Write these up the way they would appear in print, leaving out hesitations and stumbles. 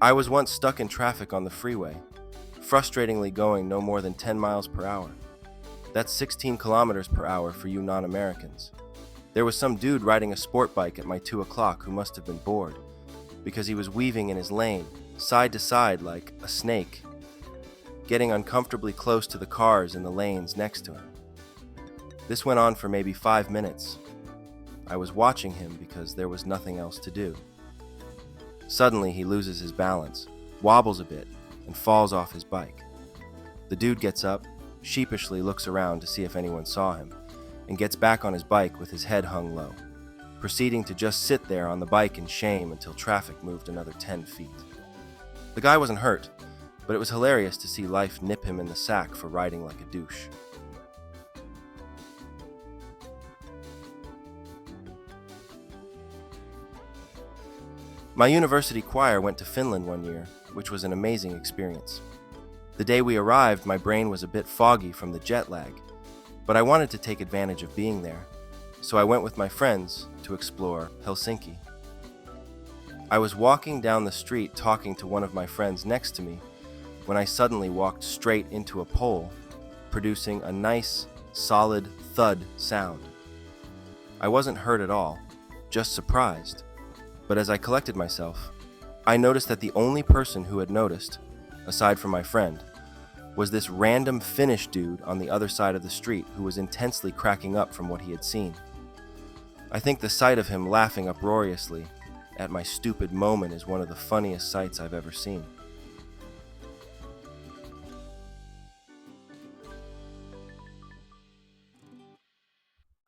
I was once stuck in traffic on the freeway, frustratingly going no more than 10 miles per hour. That's 16 kilometers per hour for you non-Americans. There was some dude riding a sport bike at my 2 o'clock who must have been bored, because he was weaving in his lane, side to side like a snake, getting uncomfortably close to the cars in the lanes next to him. This went on for maybe 5 minutes. I was watching him because there was nothing else to do. Suddenly, he loses his balance, wobbles a bit, and falls off his bike. The dude gets up, sheepishly looks around to see if anyone saw him, and gets back on his bike with his head hung low, proceeding to just sit there on the bike in shame until traffic moved another 10 feet. The guy wasn't hurt, but it was hilarious to see life nip him in the sack for riding like a douche. My university choir went to Finland one year, which was an amazing experience. The day we arrived, my brain was a bit foggy from the jet lag, but I wanted to take advantage of being there, so I went with my friends to explore Helsinki. I was walking down the street talking to one of my friends next to me when I suddenly walked straight into a pole, producing a nice, solid thud sound. I wasn't hurt at all, just surprised. But as I collected myself, I noticed that the only person who had noticed, aside from my friend, was this random Finnish dude on the other side of the street who was intensely cracking up from what he had seen. I think the sight of him laughing uproariously at my stupid moment is one of the funniest sights I've ever seen.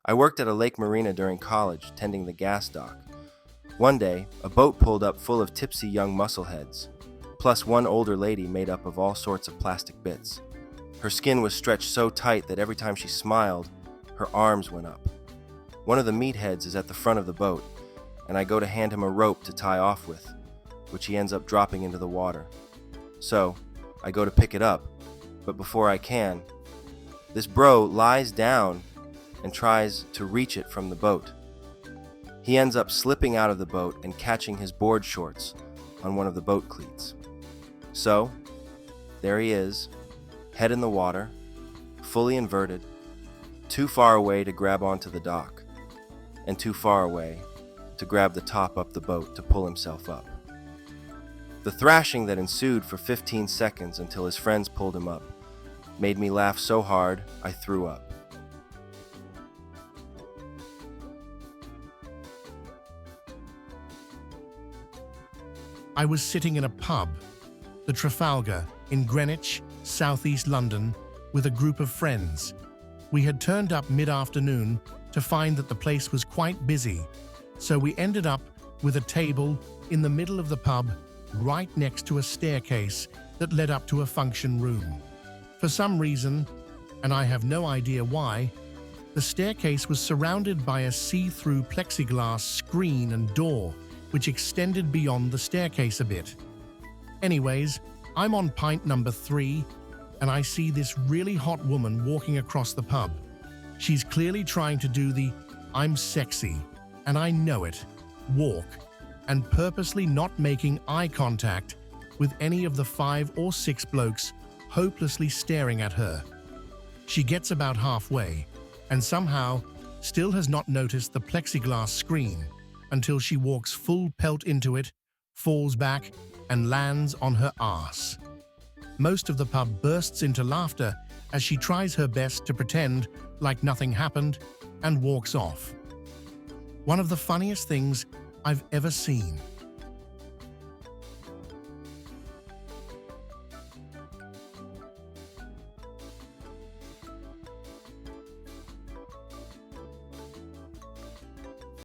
I worked at a lake marina during college, tending the gas dock. One day, a boat pulled up full of tipsy young muscleheads, plus one older lady made up of all sorts of plastic bits. Her skin was stretched so tight that every time she smiled, her arms went up. One of the meatheads is at the front of the boat, and I go to hand him a rope to tie off with, which he ends up dropping into the water. So, I go to pick it up, but before I can, this bro lies down and tries to reach it from the boat. He ends up slipping out of the boat and catching his board shorts on one of the boat cleats. So, there he is, head in the water, fully inverted, too far away to grab onto the dock, and too far away to grab the top up the boat to pull himself up. The thrashing that ensued for 15 seconds until his friends pulled him up made me laugh so hard I threw up. I was sitting in a pub, the Trafalgar, in Greenwich, southeast London, with a group of friends. We had turned up mid-afternoon to find that the place was quite busy, so we ended up with a table in the middle of the pub, right next to a staircase that led up to a function room. For some reason, and I have no idea why, the staircase was surrounded by a see-through plexiglass screen and door, which extended beyond the staircase a bit. Anyways, I'm on pint number 3, and I see this really hot woman walking across the pub. She's clearly trying to do the "I'm sexy, and I know it" walk, and purposely not making eye contact with any of the 5 or 6 blokes hopelessly staring at her. She gets about halfway, and somehow still has not noticed the plexiglass screen, until she walks full pelt into it, falls back, and lands on her ass. Most of the pub bursts into laughter as she tries her best to pretend like nothing happened and walks off. One of the funniest things I've ever seen.